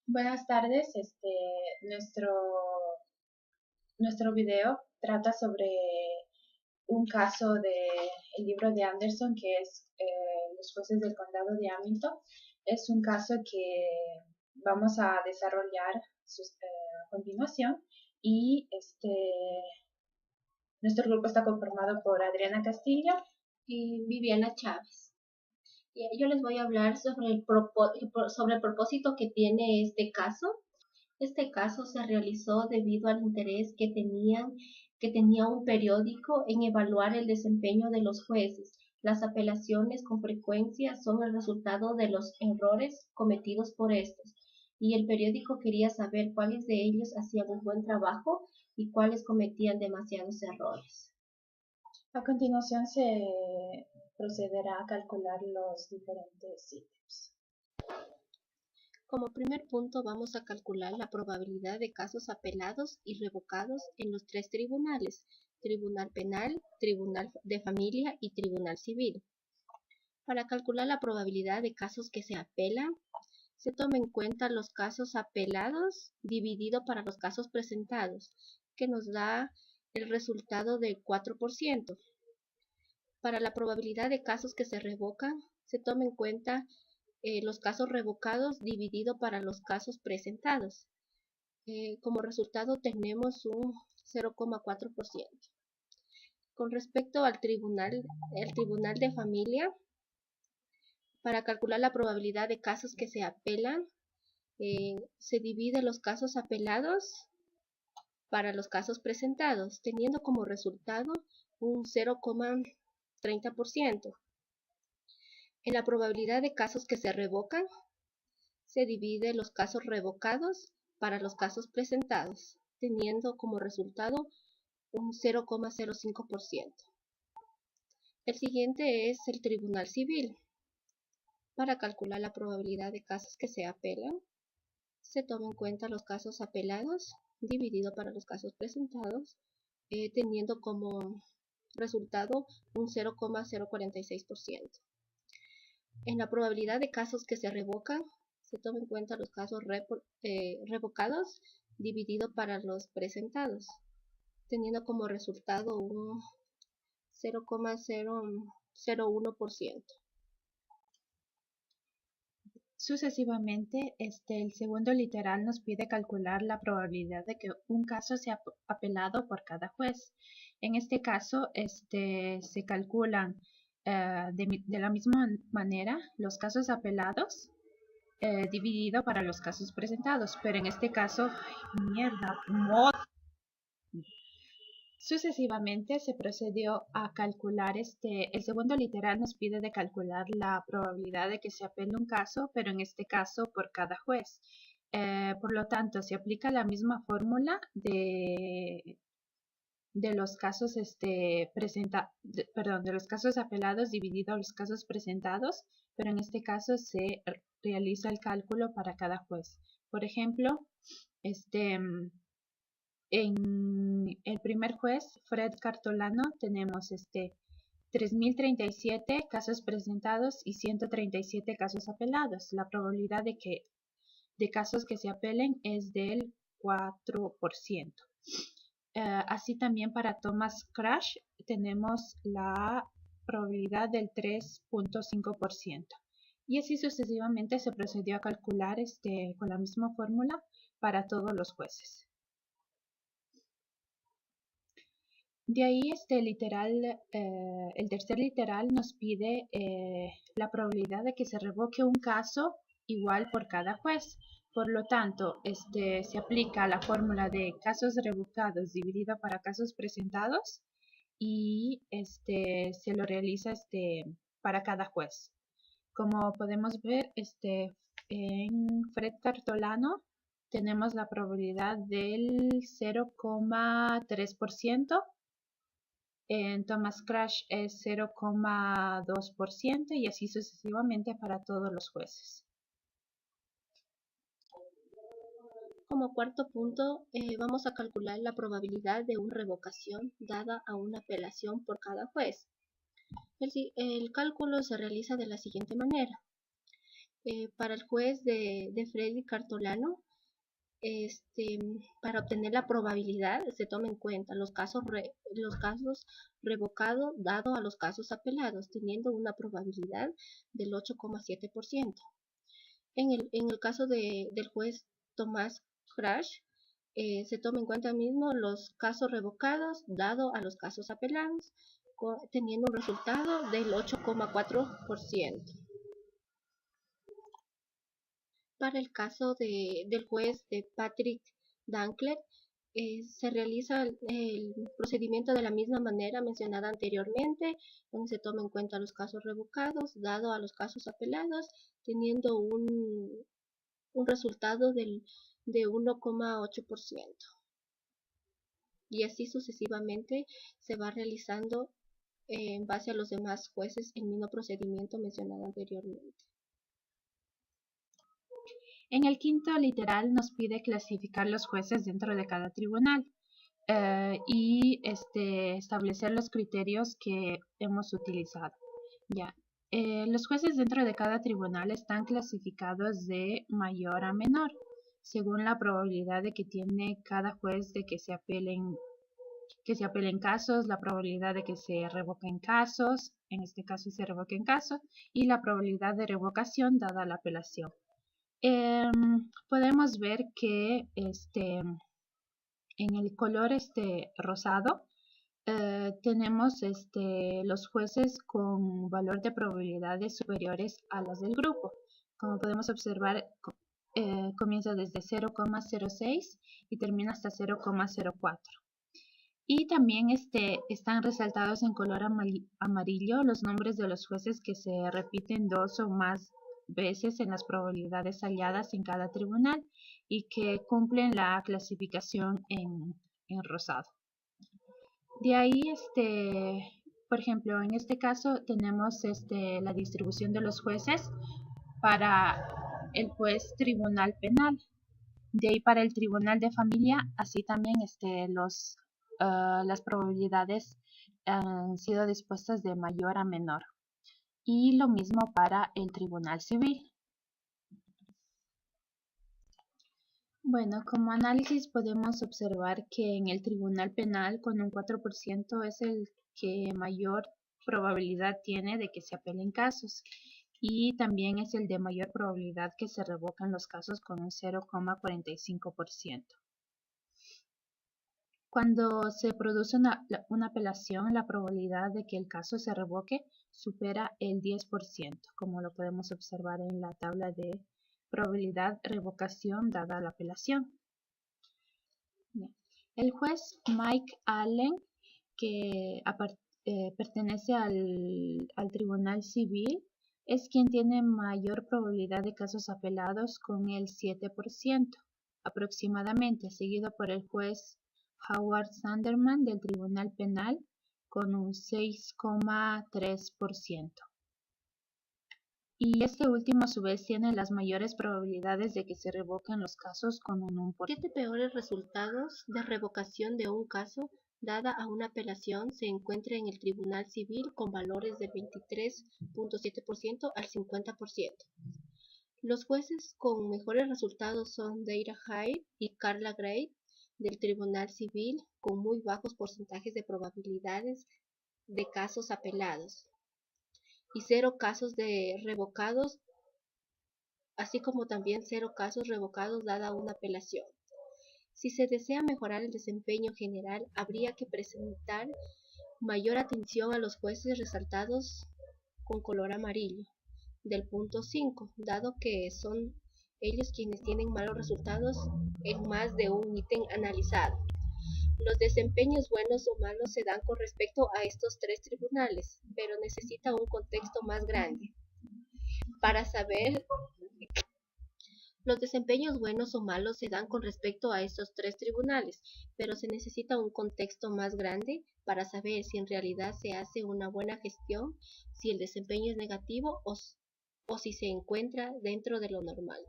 Buenas tardes. Nuestro video trata sobre un caso el libro de Anderson que es Los jueces del condado de Hamilton. Es un caso que vamos a desarrollar a continuación y nuestro grupo está conformado por Adriana Castillo y Viviana Chávez. Yo les voy a hablar sobre sobre el propósito que tiene este caso. Este caso se realizó debido al interés que tenía un periódico en evaluar el desempeño de los jueces. Las apelaciones con frecuencia son el resultado de los errores cometidos por estos, y el periódico quería saber cuáles de ellos hacían un buen trabajo y cuáles cometían demasiados errores. A continuación se procederá a calcular los diferentes ítems. Como primer punto vamos a calcular la probabilidad de casos apelados y revocados en los tres tribunales: Tribunal Penal, Tribunal de Familia y Tribunal Civil. Para calcular la probabilidad de casos que se apelan, se toma en cuenta los casos apelados dividido para los casos presentados, que nos da el resultado de 4%. Para la probabilidad de casos que se revocan, se toma en cuenta los casos revocados dividido para los casos presentados. Como resultado tenemos un 0,4%. Con respecto al tribunal de familia, para calcular la probabilidad de casos que se apelan, se divide los casos apelados para los casos presentados, teniendo como resultado un 0,30%. En la probabilidad de casos que se revocan, se divide los casos revocados para los casos presentados, teniendo como resultado un 0,05%. El siguiente es el Tribunal Civil. Para calcular la probabilidad de casos que se apelan, se toma en cuenta los casos apelados dividido para los casos presentados, teniendo como resultado un 0,046%. En la probabilidad de casos que se revocan, se toma en cuenta los casos revocados dividido para los presentados, teniendo como resultado un 0,001%. Sucesivamente, el segundo literal nos pide calcular la probabilidad de que un caso sea apelado por cada juez. En este caso, se calculan de la misma manera los casos apelados dividido para los casos presentados, pero en este caso, ¡ay, mierda! Sucesivamente se procedió a calcular el segundo literal nos pide de calcular la probabilidad de que se apele un caso, pero en este caso por cada juez. Por lo tanto, se aplica la misma fórmula de los casos de los casos apelados dividido a los casos presentados, pero en este caso se realiza el cálculo para cada juez. Por ejemplo, en el primer juez, Fred Cartolano, tenemos 3037 casos presentados y 137 casos apelados. La probabilidad de casos que se apelen es del 4%. Así también para Thomas Crash tenemos la probabilidad del 3.5%. Y así sucesivamente se procedió a calcular con la misma fórmula para todos los jueces. De ahí el tercer literal nos pide la probabilidad de que se revoque un caso igual por cada juez. Por lo tanto, se aplica la fórmula de casos revocados dividido para casos presentados y se lo realiza para cada juez. Como podemos ver, en Fred Cartolano tenemos la probabilidad del 0,3%. En Thomas Crash es 0,2% y así sucesivamente para todos los jueces. Como cuarto punto, vamos a calcular la probabilidad de una revocación dada a una apelación por cada juez. El cálculo se realiza de la siguiente manera. Para el juez de Freddy Cartolano, para obtener la probabilidad se toma en cuenta los casos revocados dado a los casos apelados, teniendo una probabilidad del 8,7%. En el caso del juez Tomás Crash, se toma en cuenta mismo los casos revocados dado a los casos apelados, teniendo un resultado del 8,4%. Para el caso del juez de Patrick Dankler, se realiza el procedimiento de la misma manera mencionada anteriormente, donde se toma en cuenta los casos revocados dado a los casos apelados, teniendo un resultado de 1,8%. Y así sucesivamente se va realizando en base a los demás jueces el mismo procedimiento mencionado anteriormente. En el quinto literal nos pide clasificar los jueces dentro de cada tribunal y establecer los criterios que hemos utilizado. Ya. Los jueces dentro de cada tribunal están clasificados de mayor a menor, según la probabilidad de que tiene cada juez de que se apelen casos, la probabilidad de que se revoquen casos, en este caso se revoquen casos, y la probabilidad de revocación dada la apelación. Podemos ver que en el color rosado tenemos los jueces con valor de probabilidades superiores a las del grupo. Como podemos observar, comienza desde 0,06 y termina hasta 0,04. Y también están resaltados en color amarillo los nombres de los jueces que se repiten 2 o más veces en las probabilidades halladas en cada tribunal y que cumplen la clasificación en rosado. De ahí, por ejemplo, en este caso tenemos la distribución de los jueces para el juez tribunal penal. De ahí para el tribunal de familia, así también las probabilidades han sido dispuestas de mayor a menor. Y lo mismo para el tribunal civil. Bueno, como análisis podemos observar que en el tribunal penal con un 4% es el que mayor probabilidad tiene de que se apelen casos y también es el de mayor probabilidad que se revocan los casos con un 0,45%. Cuando se produce una apelación, la probabilidad de que el caso se revoque supera el 10%, como lo podemos observar en la tabla de probabilidad revocación dada la apelación. Bien. El juez Mike Allen, que pertenece al Tribunal Civil, es quien tiene mayor probabilidad de casos apelados con el 7% aproximadamente, seguido por el juez Howard Sanderman del Tribunal Penal con un 6,3%. Y este último a su vez tiene las mayores probabilidades de que se revoquen los casos con un 1%. 7 peores resultados de revocación de un caso dada a una apelación se encuentra en el Tribunal Civil con valores del 23,7% al 50%. Los jueces con mejores resultados son Deira Hyde y Carla Gray del Tribunal Civil con muy bajos porcentajes de probabilidades de casos apelados y 0 casos de revocados, así como también 0 casos revocados dada una apelación. Si se desea mejorar el desempeño general, habría que presentar mayor atención a los jueces resaltados con color amarillo del punto 5, dado que son ellos quienes tienen malos resultados en más de un ítem analizado. Los desempeños buenos o malos se dan con respecto a estos 3 tribunales, pero necesita un contexto más grande. Para saber los desempeños buenos o malos se dan con respecto a estos 3 tribunales, pero se necesita un contexto más grande para saber si en realidad se hace una buena gestión, si el desempeño es negativo o si se encuentra dentro de lo normal.